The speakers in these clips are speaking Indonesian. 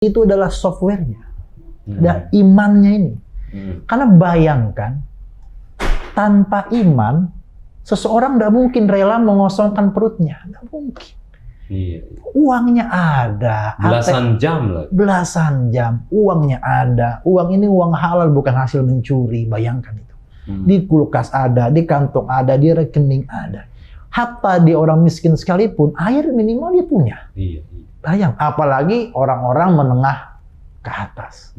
itu adalah softwarenya, dan imannya ini. Karena bayangkan, tanpa iman, seseorang tidak mungkin rela mengosongkan perutnya, tidak mungkin. Iya. Uangnya ada, Belasan jam lah. belasan jam, uangnya ada. Uang ini uang halal, bukan hasil mencuri. Bayangkan itu. Di kulkas ada, di kantong ada, di rekening ada. Hatta di orang miskin sekalipun, air minimal dia punya. Iya. Bayang, apalagi orang-orang menengah ke atas.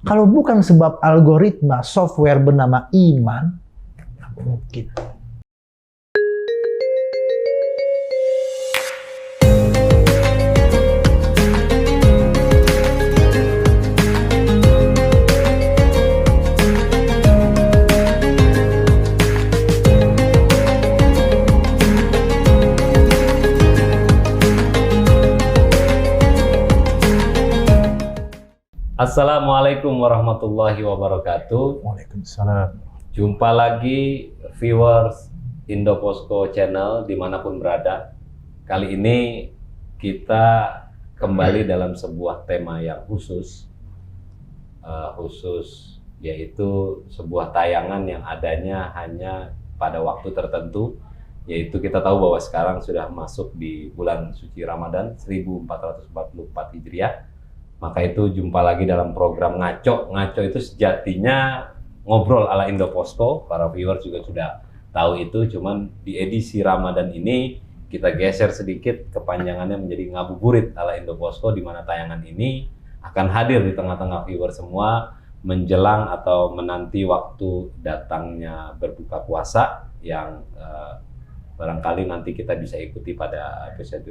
Kalau bukan sebab algoritma software bernama iman, nggak mungkin. Assalamualaikum warahmatullahi wabarakatuh. Waalaikumsalam. Jumpa lagi viewers Indoposko Channel dimanapun berada. Kali ini kita kembali dalam sebuah tema yang khusus, yaitu sebuah tayangan yang adanya hanya pada waktu tertentu, yaitu kita tahu bahwa sekarang sudah masuk di bulan suci Ramadan 1444 Hijriah. Maka itu jumpa lagi dalam program Ngaco. Ngaco itu sejatinya ngobrol ala Indoposko. Para viewers juga sudah tahu itu. Cuman di edisi Ramadan ini kita geser sedikit kepanjangannya menjadi Ngabuburit ala Indoposko, di mana tayangan ini akan hadir di tengah-tengah viewers semua menjelang atau menanti waktu datangnya berbuka puasa yang barangkali nanti kita bisa ikuti pada episode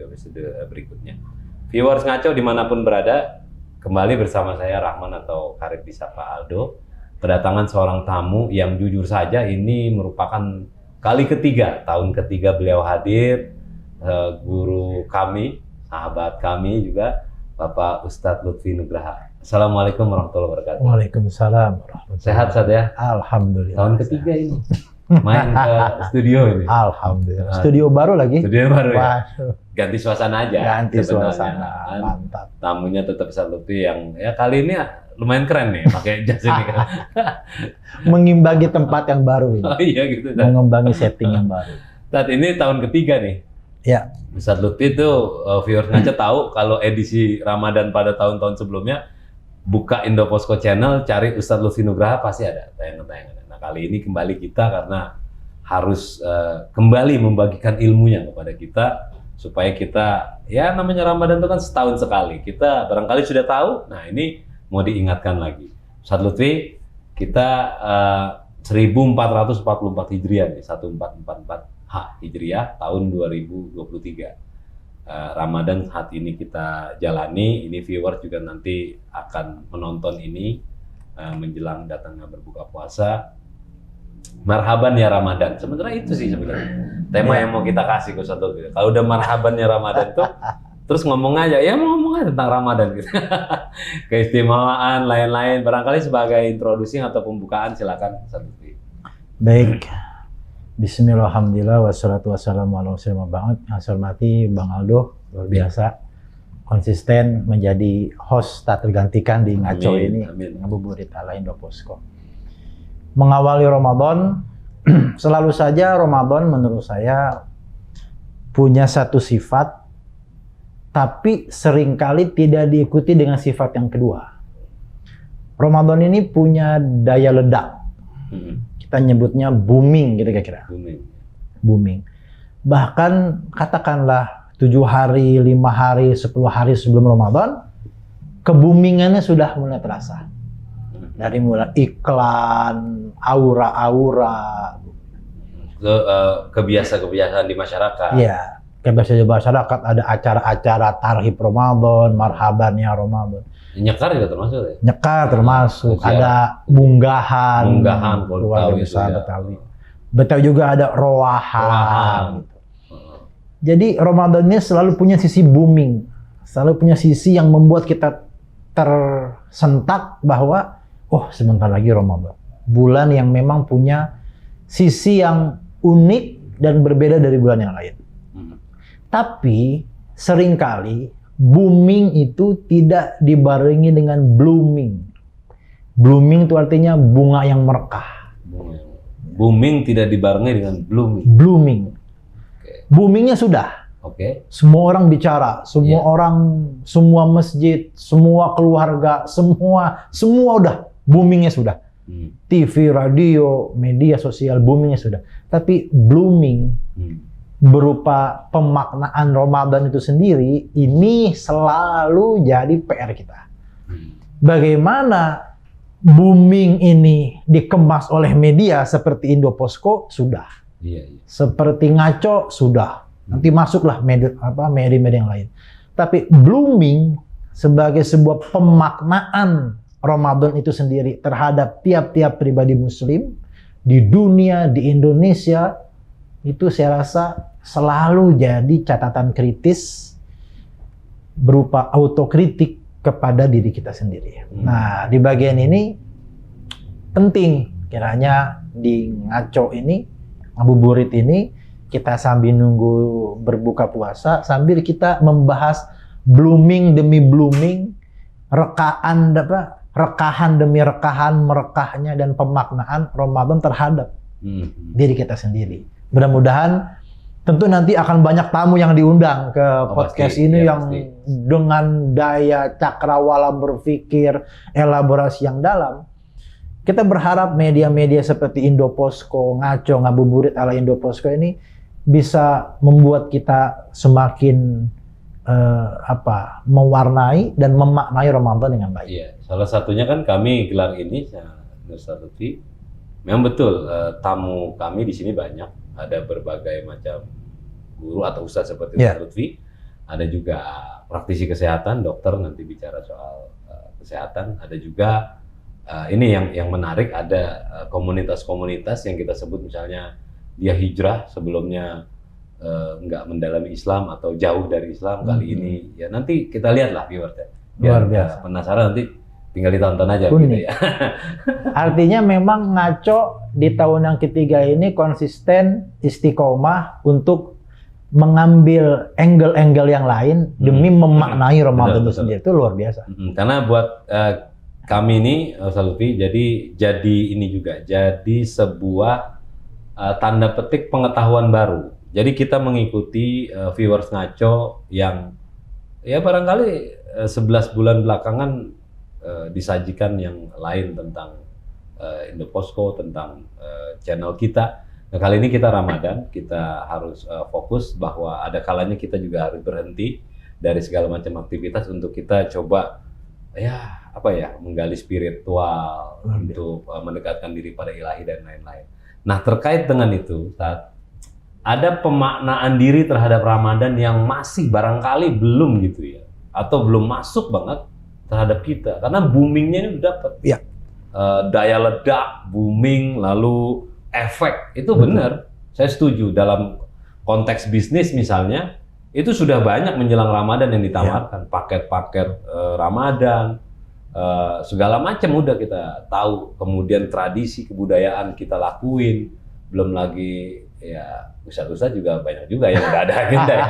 berikutnya. Viewers Ngaco dimanapun berada, kembali bersama saya Rahman atau Karib disapa Aldo, kedatangan seorang tamu yang jujur saja ini merupakan kali ketiga, tahun ketiga beliau hadir, guru kami, sahabat kami juga, Bapak Ustadz Lutfi Nugraha. Assalamualaikum warahmatullahi wabarakatuh. Waalaikumsalam warahmatullahi Sehat ya? Alhamdulillah. Tahun ketiga ini main ke studio ini. Alhamdulillah. Studio baru lagi? Studio baru ya? Waduh. Ganti suasana aja. Ganti sebenarnya. suasana, mantap. Tamunya tetap Ustadz Lutfi yang ya kali ini lumayan keren nih pakai jas ini kan. Mengimbangi tempat yang baru ini. Oh iya gitu. Mengimbangi setting yang baru. Saat ini tahun ketiga nih. Ya. Ustadz Lutfi itu viewers Ngaca tahu kalau edisi Ramadan pada tahun-tahun sebelumnya buka Indoposko Channel, cari Ustadz Lutfi Nugraha pasti ada tayangan-tayangan. Nah kali ini kembali kita karena harus kembali membagikan ilmunya kepada kita supaya kita, ya namanya Ramadan itu kan setahun sekali. Kita barangkali sudah tahu, nah ini mau diingatkan lagi. Ustadz Lutfi, kita 1444 Hijriah nih, 1444 Hijriah tahun 2023. Ramadan saat ini kita jalani, ini viewer juga nanti akan menonton ini menjelang datangnya berbuka puasa. Marhaban ya Ramadan, sebenarnya itu sih sebenarnya tema yang mau kita kasih ke Ustadz Lutfi. Kalau udah marhaban ya Ramadan tuh, terus ngomong aja, ya mau ngomong aja tentang Ramadan gitu. Keistimewaan, lain-lain, barangkali sebagai introduksi atau pembukaan silakan Ustadz Lutfi. Baik. Bismillahirrahmanirrahim. Wassalatu wassalamu ala rasulillah ba'd. Yang hormati Bang Aldo, luar biasa. Konsisten menjadi host tak tergantikan di Ngaco ini. Ngabuburit ala Indoposko. Mengawali Ramadan, selalu saja Ramadan menurut saya punya satu sifat, tapi seringkali tidak diikuti dengan sifat yang kedua. Ramadan ini punya daya ledak. Kita nyebutnya booming gitu kira-kira. Booming. Bahkan katakanlah 7 hari, 5 hari, 10 hari sebelum Ramadan, keboomingannya sudah mulai terasa. Dari mulai iklan, aura-aura, kebiasaan-kebiasaan di masyarakat. Iya, kebiasaan di masyarakat, ada acara-acara tarhib Ramadan, marhabannya Ramadan. Nyekar juga termasuk ya? Nyekar termasuk, ada munggahan keluarga besar ya. Betawi. Betawi juga ada rowahan. Jadi Ramadan ini selalu punya sisi booming, selalu punya sisi yang membuat kita tersentak bahwa oh sebentar lagi Ramadan. Bulan yang memang punya sisi yang unik dan berbeda dari bulan yang lain. Tapi seringkali booming itu tidak dibarengi dengan blooming. Blooming itu artinya bunga yang merekah. Booming tidak dibarengi dengan blooming. Blooming. Oke. Boomingnya sudah. Oke. Semua orang bicara, semua orang, semua masjid, semua keluarga, semua udah. Boomingnya sudah. TV, radio, media sosial, boomingnya sudah. Tapi blooming berupa pemaknaan Ramadan itu sendiri, ini selalu jadi PR kita. Bagaimana booming ini dikemas oleh media seperti Indopostco sudah. Seperti Ngaco sudah. Nanti masuklah media-media yang lain. Tapi blooming sebagai sebuah pemaknaan Ramadan itu sendiri terhadap tiap-tiap pribadi muslim di dunia, di Indonesia, itu saya rasa selalu jadi catatan kritis berupa autokritik kepada diri kita sendiri. Nah, di bagian ini penting kiranya di Ngaco ini, ngabuburit ini, kita sambil nunggu berbuka puasa, sambil kita membahas blooming demi blooming, rekahan demi rekahan, merekahnya dan pemaknaan Ramadan terhadap diri kita sendiri. Mudah-mudahan tentu nanti akan banyak tamu yang diundang ke podcast pasti, ini ya, yang pasti. dengan daya cakrawala berpikir, elaborasi yang dalam. Kita berharap media-media seperti Indopostco, Ngaco, ngabuburit ala Indopostco ini bisa membuat kita semakin mewarnai dan memaknai Ramadan dengan baik. Iya, salah satunya kan kami gelar ini, Ustaz Lutfi. Memang betul, tamu kami di sini banyak. Ada berbagai macam guru atau ustaz seperti Ustaz Lutfi. Ada juga praktisi kesehatan, dokter nanti bicara soal kesehatan. Ada juga ini yang menarik, ada komunitas-komunitas yang kita sebut misalnya dia hijrah sebelumnya nggak mendalami Islam atau jauh dari Islam kali ini. Ya nanti kita lihatlah viewersnya. Luar biasa. Penasaran nanti tinggal ditonton aja Unik. gitu ya. Artinya memang Ngaco di tahun yang ketiga ini konsisten istiqomah untuk mengambil angle-angle yang lain demi memaknai Ramadan itu sendiri. Itu luar biasa. Karena buat kami ini, Ustaz Lutfi, jadi ini juga jadi sebuah tanda petik pengetahuan baru. Jadi kita mengikuti viewers Ngaco yang ya barangkali 11 bulan belakangan disajikan yang lain tentang Indopostco, tentang channel kita. Nah, kali ini kita Ramadan, kita harus fokus bahwa ada kalanya kita juga harus berhenti dari segala macam aktivitas untuk kita coba menggali spiritual, untuk mendekatkan diri pada ilahi dan lain-lain. Nah, terkait dengan itu, ada pemaknaan diri terhadap Ramadan yang masih barangkali belum gitu ya, atau belum masuk banget terhadap kita, karena boomingnya ini udah dapat. Ya. Daya ledak, booming, lalu efek, itu benar. Saya setuju, dalam konteks bisnis misalnya, itu sudah banyak menjelang Ramadan yang ditawarkan, paket-paket Ramadan, segala macam udah kita tahu. Kemudian tradisi, kebudayaan kita lakuin, belum lagi ya ustaz-ustaz juga banyak juga yang udah ada agenda ya.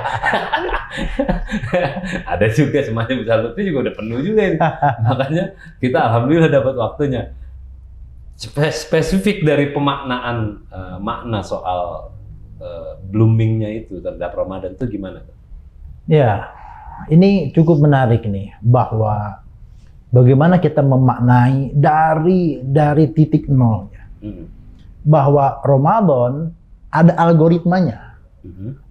Ada juga semacam Ustaz Lutfi juga udah penuh juga ini. Makanya kita alhamdulillah dapat waktunya. Spesifik dari pemaknaan makna soal bloomingnya itu terhadap Ramadan itu gimana? Ya, ini cukup menarik nih, bahwa bagaimana kita memaknai dari titik nolnya. Bahwa Ramadan ada algoritmanya.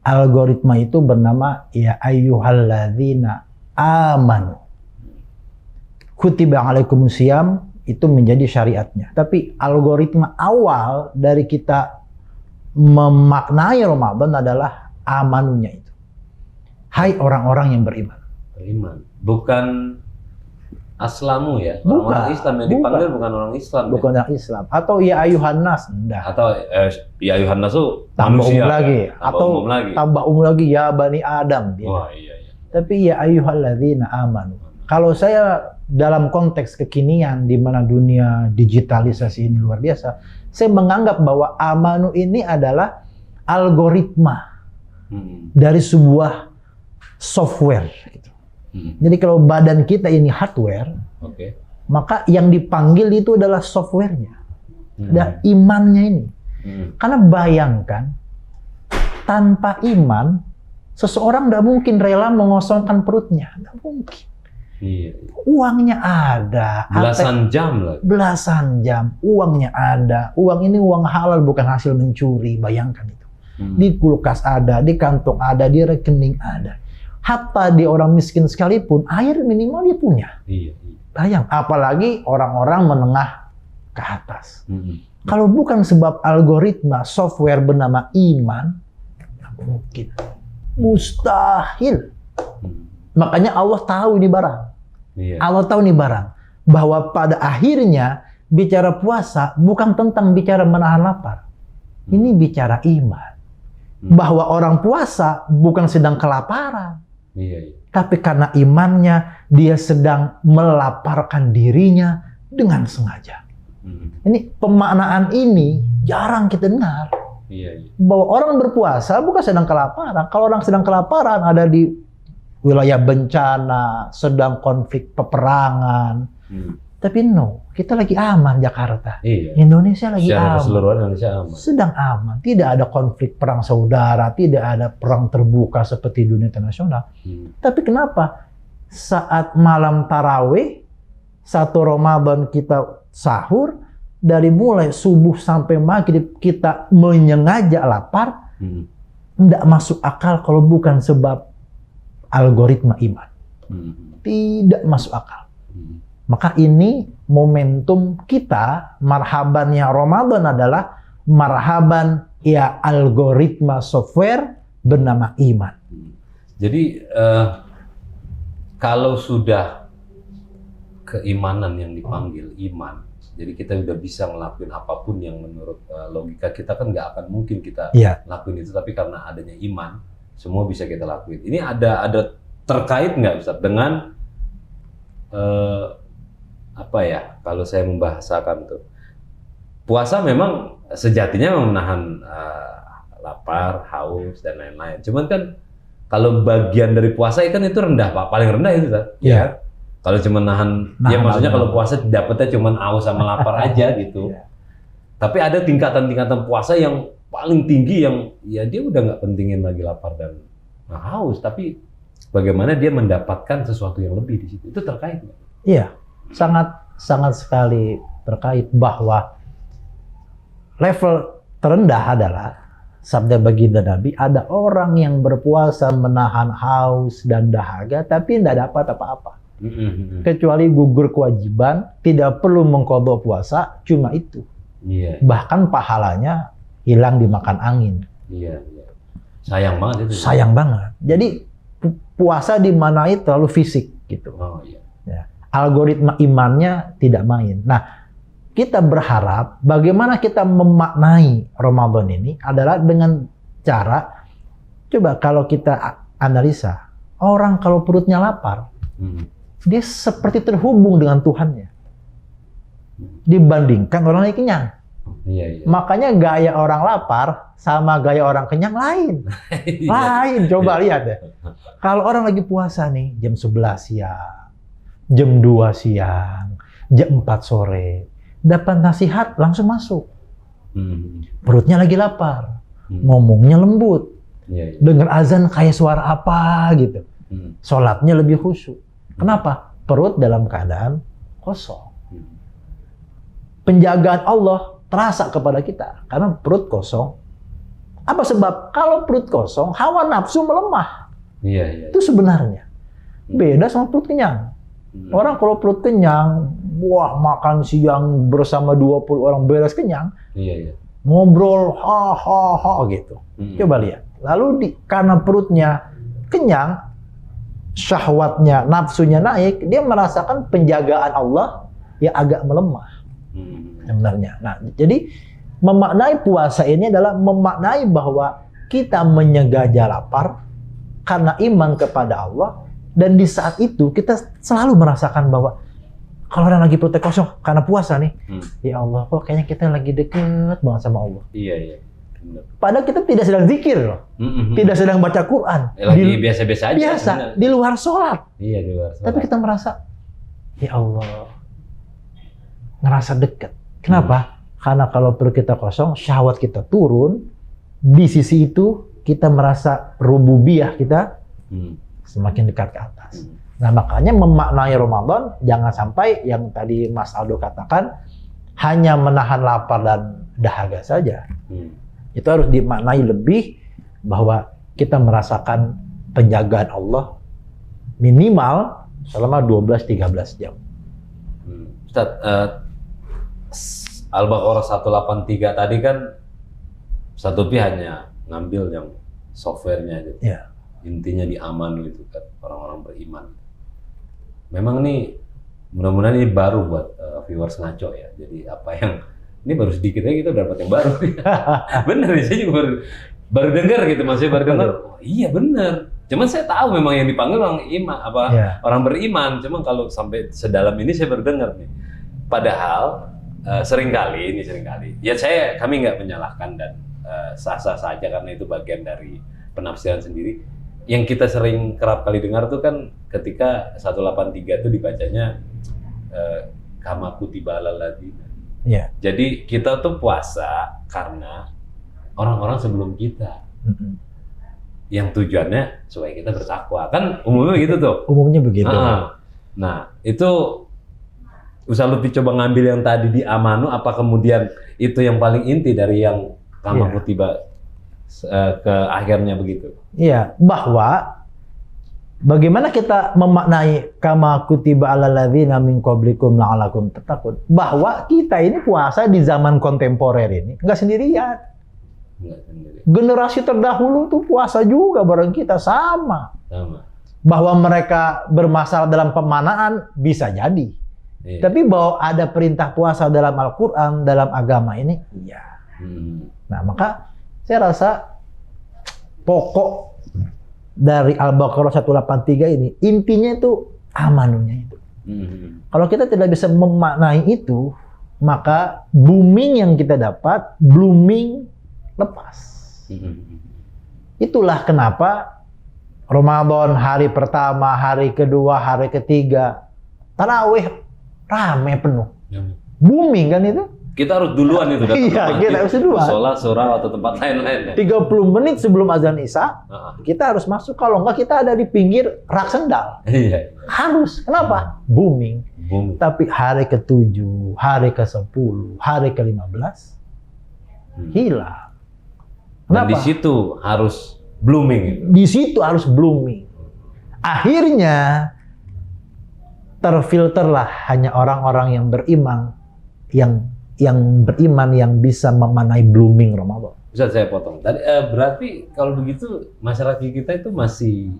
Algoritma itu bernama ya ayyuhalladzina amanu. Kutiba alaikumusiyam, itu menjadi syariatnya. Tapi algoritma awal dari kita memaknai Ramadan adalah amanunya itu. Hai orang-orang yang beriman. Beriman. Bukan aslamu ya, Bukan, orang Islam yang dipanggil bukan orang Islam. Bukan orang Islam. Atau ya ayuhan nas, enggak. Atau ya ayuhan nas itu Tambah manusia, umum lagi. tambah umum lagi. Tambah umum lagi ya bani Adam. Wah, iya. Tapi ya ayyuhalladzina amanu. Kalau saya dalam konteks kekinian di mana dunia digitalisasi ini luar biasa, saya menganggap bahwa amanu ini adalah algoritma dari sebuah software gitu. Jadi kalau badan kita ini hardware, Oke. maka yang dipanggil itu adalah softwarenya, dan imannya ini. Karena bayangkan, tanpa iman, seseorang tidak mungkin rela mengosongkan perutnya, tidak mungkin. Iya. Uangnya ada, Belasan jam lagi. belasan jam, uangnya ada. Uang ini uang halal, bukan hasil mencuri. Bayangkan itu. Di kulkas ada, di kantong ada, di rekening ada. Hatta di orang miskin sekalipun, air minimal dia punya. Iya. Bayang, apalagi orang-orang menengah ke atas. Kalau bukan sebab algoritma software bernama iman, nggak mungkin. Mustahil. Makanya Allah tahu ini barang. Iya. Allah tahu nih barang, bahwa pada akhirnya bicara puasa bukan tentang bicara menahan lapar. Ini bicara iman. Bahwa orang puasa bukan sedang kelaparan. Iya. Tapi karena imannya, dia sedang melaparkan dirinya dengan sengaja. Ini pemaknaan ini jarang kita dengar. Iya. Bahwa orang berpuasa bukan sedang kelaparan. Kalau orang sedang kelaparan ada di wilayah bencana, sedang konflik peperangan. Tapi no, kita lagi aman Jakarta. Iya. Indonesia lagi Secara aman. keseluruhan Indonesia aman. Sedang aman. Tidak ada konflik perang saudara, tidak ada perang terbuka seperti dunia internasional. Tapi kenapa saat malam tarawih, 1 Ramadan kita sahur, dari mulai subuh sampai maghrib kita menyengaja lapar, tidak masuk akal kalau bukan sebab algoritma iman. Tidak masuk akal. Maka ini momentum kita, marhabannya Ramadan adalah marhaban ya algoritma software bernama iman. Jadi kalau sudah keimanan yang dipanggil iman, jadi kita udah bisa ngelakuin apapun yang menurut logika kita kan nggak akan mungkin kita lakuin itu, tapi karena adanya iman, semua bisa kita lakuin. Ini ada terkait nggak Ustaz dengan apa ya, kalau saya membahasakan tuh, puasa memang sejatinya menahan lapar, haus dan lain-lain. Cuman kan kalau bagian dari puasa kan itu rendah Pak, paling rendah itu Ustaz. Ya. Kalau cuma nahan ya maksudnya kalau puasa dapetnya cuma haus sama lapar aja gitu. Tapi ada tingkatan-tingkatan puasa yang paling tinggi yang ya dia udah nggak pentingin lagi lapar dan haus, tapi bagaimana dia mendapatkan sesuatu yang lebih di situ. Itu terkait nggak? Iya, sangat sekali terkait, bahwa level terendah adalah sabda baginda Nabi, ada orang yang berpuasa menahan haus dan dahaga tapi tidak dapat apa-apa. Kecuali gugur kewajiban, tidak perlu mengqadha puasa, cuma itu. Bahkan pahalanya hilang dimakan angin. Iya. Sayang banget itu. Sayang banget. Jadi puasa dimanai terlalu fisik gitu. Oh iya. Ya. Algoritma imannya tidak main. Nah, kita berharap bagaimana kita memaknai Ramadan ini adalah dengan cara, coba kalau kita analisa, orang kalau perutnya lapar, dia seperti terhubung dengan Tuhannya. Dibandingkan orang lagi kenyang. Iya. Makanya gaya orang lapar sama gaya orang kenyang lain. Lain, coba lihat deh. Kalau orang lagi puasa nih, jam 11 siang, jam 2 siang, jam 4 sore, dapat nasihat langsung masuk. Perutnya lagi lapar, ngomongnya lembut, dengar azan kayak suara apa gitu. Sholatnya lebih khusyuk. Kenapa? Perut dalam keadaan kosong. Penjagaan Allah terasa kepada kita karena perut kosong. Apa sebab? Kalau perut kosong, hawa nafsu melemah. Iya. Itu sebenarnya beda sama perut kenyang. Orang kalau perut kenyang, wah makan siang bersama 20 orang beres kenyang. Iya. Ngobrol ha gitu. Coba lihat. Lalu karena perutnya kenyang, syahwatnya, nafsunya naik, dia merasakan penjagaan Allah yang agak melemah. Sebenarnya. Nah, jadi memaknai puasa ini adalah memaknai bahwa kita menyengaja lapar karena iman kepada Allah, dan di saat itu kita selalu merasakan bahwa kalau orang lagi perutnya kosong karena puasa nih, ya Allah, kok kayaknya kita lagi deket banget sama Allah. Iya. Padahal kita tidak sedang zikir loh. Tidak sedang baca Quran. Lagi biasa-biasa aja. Biasa, sebenarnya. di luar sholat. Iya, di luar sholat. Tapi kita merasa, ya Allah, ngerasa dekat. Kenapa? Karena kalau perut kita kosong, syahwat kita turun. Di sisi itu, kita merasa rububiyah kita semakin dekat ke atas. Nah, makanya memaknai Ramadan, jangan sampai yang tadi Mas Aldo katakan, hanya menahan lapar dan dahaga saja. Itu harus dimaknai lebih bahwa kita merasakan penjagaan Allah minimal selama 12-13 jam. Ustaz, Al-Baqarah 183 tadi kan satu pihak hanya ngambil yang softwarenya aja. Ya. Intinya di aman gitu kan, orang-orang beriman. Memang ini mudah-mudahan ini baru buat viewers ngaco ya. Jadi apa yang ini baru sedikit aja kita dapat yang baru. Bener nih, saya juga baru dengar gitu, masih baru dengar. Oh, iya bener. Cuman saya tahu memang yang dipanggil orang iman, orang beriman. Cuman kalau sampai sedalam ini saya baru dengar nih. Padahal seringkali, ya kami nggak menyalahkan dan sah-sah saja karena itu bagian dari penafsiran sendiri. Yang kita sering kerap kali dengar tuh kan ketika 183 itu dibacanya kama kutiba alal ladzina. Yeah. Jadi kita tuh puasa karena orang-orang sebelum kita. Yang tujuannya supaya kita bertakwa. Kan umumnya gitu tuh. Umumnya begitu. Nah, itu Ustaz Lutfi coba ngambil yang tadi di amanu, apa kemudian itu yang paling inti dari yang kama kutiba ke akhirnya begitu? Iya, bahwa bagaimana kita memaknai kama kutiba alal ladzina min qablikum la'allakum tattaqun, bahwa kita ini puasa di zaman kontemporer ini nggak sendirian. Generasi terdahulu tuh puasa juga bareng kita sama. Bahwa mereka bermasalah dalam pemanaan bisa jadi. Iya. Tapi bahwa ada perintah puasa dalam Al-Quran, dalam agama ini, iya. Nah, maka saya rasa pokok dari Al-Baqarah 183 ini, intinya itu amanunya itu. Kalau kita tidak bisa memaknai itu, maka booming yang kita dapat, blooming lepas. Itulah kenapa Ramadan hari pertama, hari kedua, hari ketiga, tarawih rame penuh. Booming kan itu? Kita harus duluan itu. Iya, kita harus duluan. Sholat, surah, atau tempat lain-lain. 30 menit sebelum azan Isya, kita harus masuk. Kalau enggak, kita ada di pinggir rak sendal. Iya. Harus. Kenapa? Booming. Tapi hari ke-7, hari ke-10, hari ke-15, hilang. Dan di situ harus blooming. Di situ harus blooming. Akhirnya terfilterlah hanya orang-orang yang beriman, yang beriman yang bisa memanai blooming Ramadan. Bisa saya potong. Tadi berarti kalau begitu masyarakat kita itu masih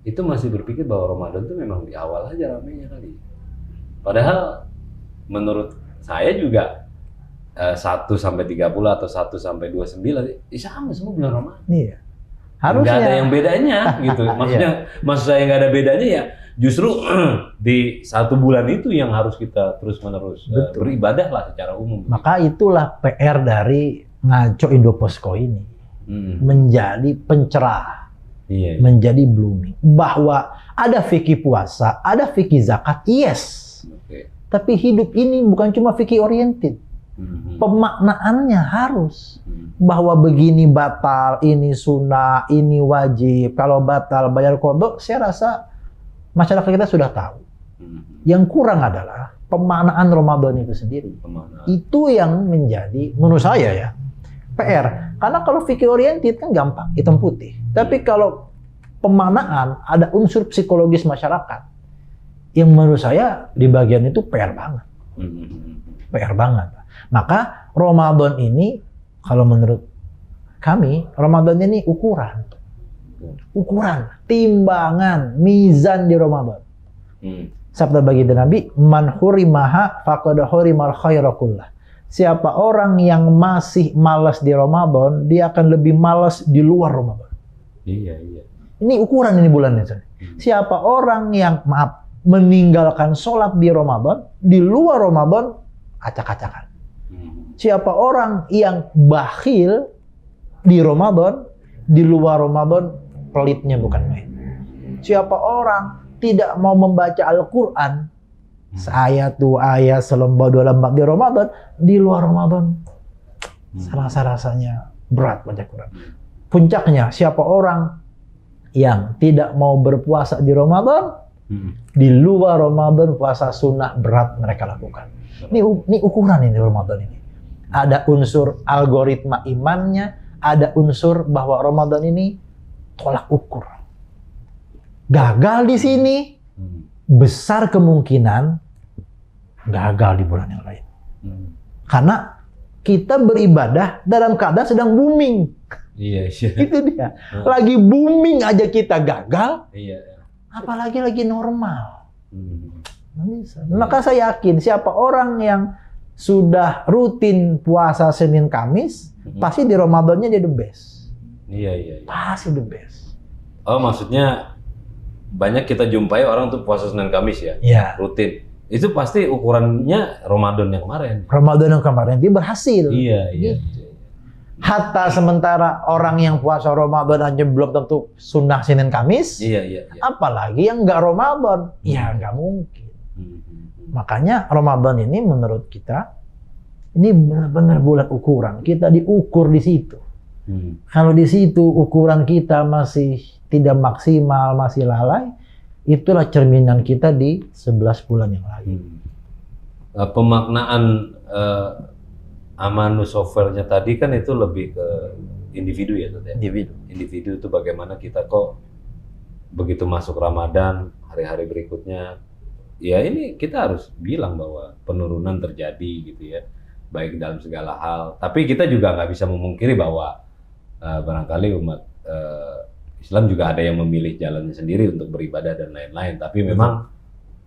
itu masih berpikir bahwa Ramadan itu memang di awal aja ramenya kali. Padahal menurut saya juga 1 sampai 30 atau 1 sampai 29 sama semua bulan Ramadan. Iya. Harusnya nggak ada yang bedanya gitu. Maksudnya maksud saya nggak ada bedanya ya justru di 1 bulan itu yang harus kita terus-menerus beribadah lah secara umum. Maka itulah PR dari Ngaco Indoposko ini. Menjadi pencerah. Menjadi blooming. Bahwa ada fikih puasa, ada fikih zakat, yes. Tapi hidup ini bukan cuma fikih oriented. Pemaknaannya harus bahwa begini batal, ini sunnah, ini wajib. Kalau batal bayar qadha, saya rasa masyarakat kita sudah tahu. Yang kurang adalah pemaknaan Ramadan itu sendiri. Itu yang menjadi menurut saya ya PR. Karena kalau fikih oriented kan gampang, hitam putih. Tapi kalau pemaknaan ada unsur psikologis masyarakat yang menurut saya di bagian itu PR banget. PR banget. Maka Ramadan ini, kalau menurut kami, Ramadan ini ukuran, timbangan, mizan di Ramadan. Sabda baginda Nabi, man hurimaha faqad hurimal khaira kullah. Siapa orang yang masih malas di Ramadan, dia akan lebih malas di luar Ramadan. Iya. Ini ukuran ini bulan ini. Siapa orang yang meninggalkan sholat di Ramadan, di luar Ramadan acak-acakan. Siapa orang yang bakhil di Ramadan, di luar Ramadan pelitnya bukan main. Siapa orang tidak mau membaca Al-Quran, seayat, 2 ayat, selembar 2 lembar di Ramadan, di luar Ramadan rasa-rasanya berat baca Quran. Puncaknya, siapa orang yang tidak mau berpuasa di Ramadan, di luar Ramadan puasa sunnah berat mereka lakukan. Ini ukuran ini Ramadan ini. Ada unsur algoritma imannya, ada unsur bahwa Ramadan ini tolak ukur. Gagal di sini, besar kemungkinan gagal di bulan yang lain. Karena kita beribadah dalam keadaan sedang booming. Iya. Itu dia. Lagi booming aja kita gagal, Iya. apalagi lagi normal. Nggak bisa. Maka saya yakin siapa orang yang sudah rutin puasa Senin Kamis, pasti di Ramadannya dia the best. Iya. Pasti the best. Oh, maksudnya banyak kita jumpai orang tuh puasa Senin Kamis ya? Ya. Rutin. Itu pasti ukurannya Ramadan yang kemarin. Ramadan yang kemarin dia berhasil. Iya. Gitu. Hatta sementara orang yang puasa Ramadan aja belum tentu sunnah Senin Kamis. Iya. Apalagi yang nggak Ramadan. Ya nggak mungkin. Makanya Ramadan ini menurut kita ini benar-benar bulan ukuran. Kita diukur di situ. Kalau di situ ukuran kita masih tidak maksimal, masih lalai, itulah cerminan kita di 11 bulan yang lalu. Pemaknaan Amanu softwarenya tadi kan itu lebih ke individu ya, Tete? Individu itu bagaimana kita kok begitu masuk Ramadan, hari-hari berikutnya, ya ini kita harus bilang bahwa penurunan terjadi gitu ya, baik dalam segala hal. Tapi kita juga nggak bisa memungkiri bahwa barangkali umat Islam juga ada yang memilih jalannya sendiri untuk beribadah dan lain-lain. Tapi memang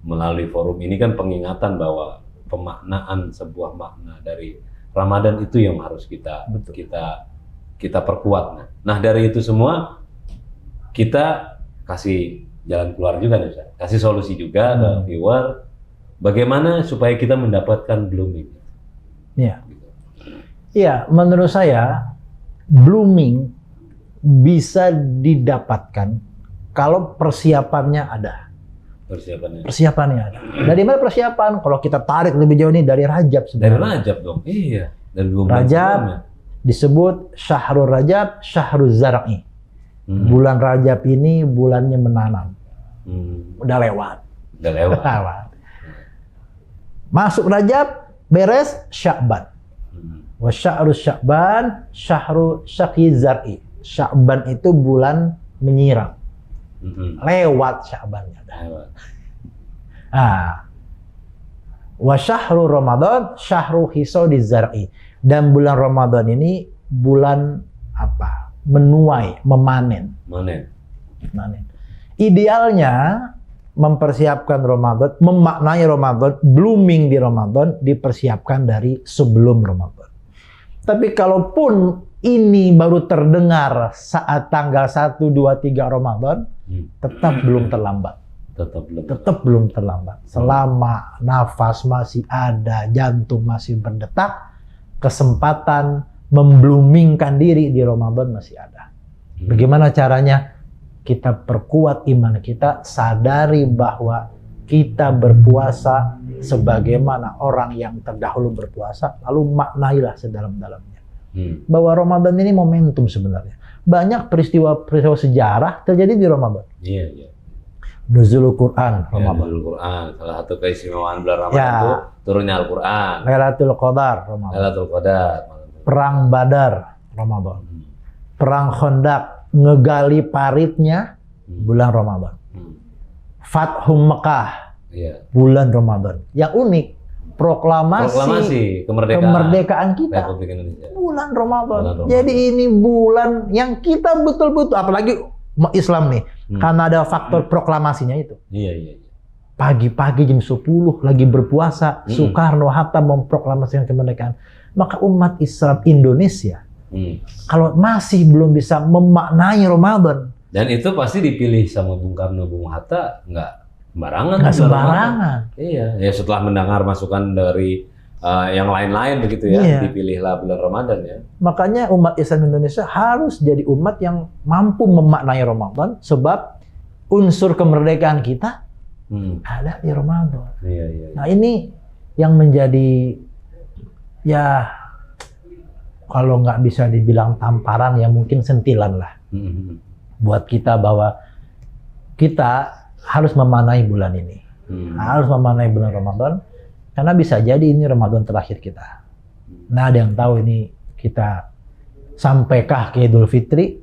melalui forum ini kan pengingatan bahwa pemaknaan sebuah makna dari Ramadan itu yang harus kita perkuat. Nah dari itu semua kita kasih jalan keluar juga nih Ustaz. Kasih solusi juga ke viewer bagaimana supaya kita mendapatkan blooming. Iya. Iya, menurut saya blooming bisa didapatkan kalau persiapannya ada. Persiapannya ada. Dari mana persiapan? Kalau kita tarik lebih jauh nih dari Rajab sebenarnya. Dari Rajab dong. Iya. Dari Rajab disebut Syahrul Rajab, Syahrul Zar'i. Bulan Rajab ini bulannya menanam. Udah lewat. Masuk Rajab, beres Sya'ban. Wa Syahrul Sya'ban, Syahrul Syaqi Zar'i. Sya'ban itu bulan menyiram. Lewat Sya'bannya. Wa Syahrul Ramadan, Syahrul Hisodi Zar'i. Dan bulan Ramadan ini bulan apa? Menuai, memanen. Idealnya mempersiapkan Ramadan, memaknai Ramadan, blooming di Ramadan dipersiapkan dari sebelum Ramadan. Tapi kalaupun ini baru terdengar saat tanggal 1, 2, 3 Ramadan, tetap belum terlambat. Tetap belum terlambat. Selama nafas masih ada, jantung masih berdetak, kesempatan membloomingkan diri di Ramadan masih ada. Bagaimana caranya? Kita perkuat iman kita, sadari bahwa kita berpuasa sebagaimana orang yang terdahulu berpuasa, lalu maknailah sedalam-dalamnya. Bahwa Ramadan ini momentum sebenarnya. Banyak peristiwa-peristiwa sejarah terjadi di Ramadan. Iya. Nuzulul Quran Ramadan. Nuzulul Quran, salah satu keistimewaan bulan Ramadan itu turunnya Al-Quran. Lailatul Qadar Ramadan. Lailatul Qadar. Perang Badar Ramadan. Perang Khandaq, ngegali paritnya bulan Ramadan. Fathum Mekah bulan Ramadan. Yang unik, proklamasi kemerdekaan kita Republik Indonesia. bulan Ramadan. Jadi ini bulan yang kita betul-betul, apalagi Islam nih, karena ada faktor proklamasinya itu. Iya. Pagi-pagi jam 10 lagi berpuasa, Soekarno-Hatta memproklamasikan kemerdekaan. Maka umat Islam Indonesia kalau masih belum bisa memaknai Ramadan, dan itu pasti dipilih sama Bung Karno, Bung Hatta nggak sembarangan. Nggak sembarangan. Iya, ya setelah mendengar masukan dari yang lain-lain begitu ya, Iya. dipilihlah bulan Ramadan ya. Makanya umat Islam Indonesia harus jadi umat yang mampu memaknai Ramadan, sebab unsur kemerdekaan kita ada di Ramadan. Iya, iya. Nah ini yang menjadi, ya kalau nggak bisa dibilang tamparan, ya mungkin sentilan lah buat kita, bahwa kita harus memaknai bulan ini. Harus memaknai bulan Ramadan, karena bisa jadi ini Ramadan terakhir kita. Nah, ada yang tahu ini kita sampaikah ke Idul Fitri?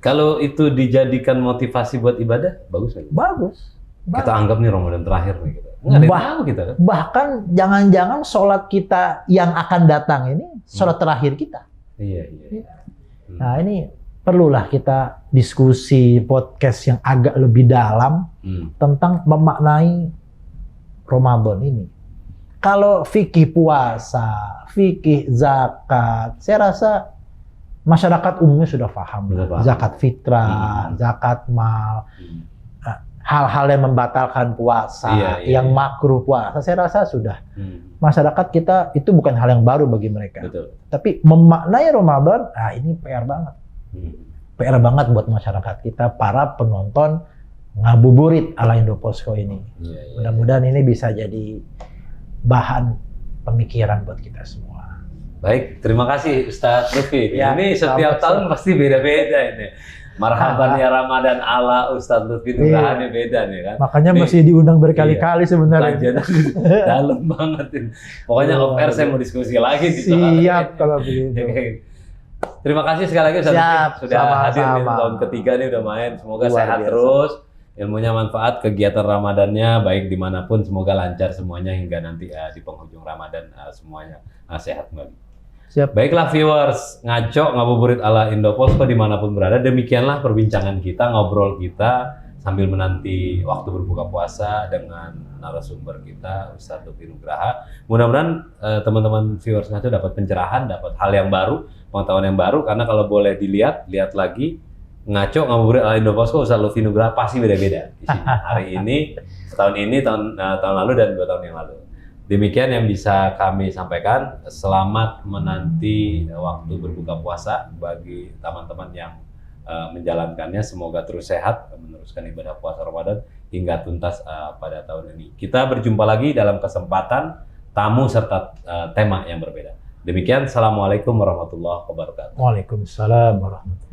Kalau itu dijadikan motivasi buat ibadah, bagus nggak? Bagus. Kita anggap nih Ramadan terakhir nih kita. Nggak ada yang tahu kita kan? Bahkan jangan-jangan sholat kita yang akan datang ini sholat terakhir kita. Iya, iya. Nah, ini perlulah kita diskusi podcast yang agak lebih dalam tentang memaknai Ramadan ini. Kalau fikih puasa, fikih zakat, saya rasa masyarakat umumnya sudah paham. Zakat fitrah, zakat mal, hal-hal yang membatalkan puasa, yang makruh puasa, saya rasa sudah. Masyarakat kita itu bukan hal yang baru bagi mereka. Betul. Tapi memaknai Ramadan, ini PR banget. PR banget buat masyarakat kita, para penonton ngabuburit ala Indoposko ini. Mudah-mudahan ini bisa jadi bahan pemikiran buat kita semua. Baik, terima kasih Ustadz Lutfi. Ya, ini setiap tahun pasti beda-beda ini. Marhaban ya Ramadan ala Ustadz Lutfi Nugraha ini beda nih kan. Makanya Nih, masih diundang berkali-kali sebenarnya. Kajian dalam banget ini. Pokoknya off-air saya mau diskusi lagi di Siap kalau begitu. Terima kasih sekali lagi Ustadz Lutfi sudah hadir di tahun ketiga nih, udah main. Semoga sehat terus, ilmunya manfaat, kegiatan Ramadannya baik dimanapun, semoga lancar semuanya hingga nanti di penghujung Ramadan semuanya sehat kembali. Siap. Baiklah viewers, ngaco ngabuburit ala Indoposko dimanapun berada, demikianlah perbincangan kita, ngobrol kita sambil menanti waktu berbuka puasa dengan narasumber kita Ustadz Lutfi Nugraha. Mudah-mudahan teman-teman viewers ngaco dapat pencerahan, dapat hal yang baru, pengetahuan yang baru, karena kalau boleh lihat lagi ngaco ngabuburit ala Indoposko Ustadz Lutfi Nugraha pasti beda-beda isinya. Hari ini, tahun lalu dan 2 tahun yang lalu. Demikian yang bisa kami sampaikan. Selamat menanti waktu berbuka puasa bagi teman-teman yang menjalankannya. Semoga terus sehat meneruskan ibadah puasa Ramadan hingga tuntas pada tahun ini. Kita berjumpa lagi dalam kesempatan tamu serta tema yang berbeda. Demikian, Assalamualaikum warahmatullahi wabarakatuh. Waalaikumsalam warahmatullahi wabarakatuh.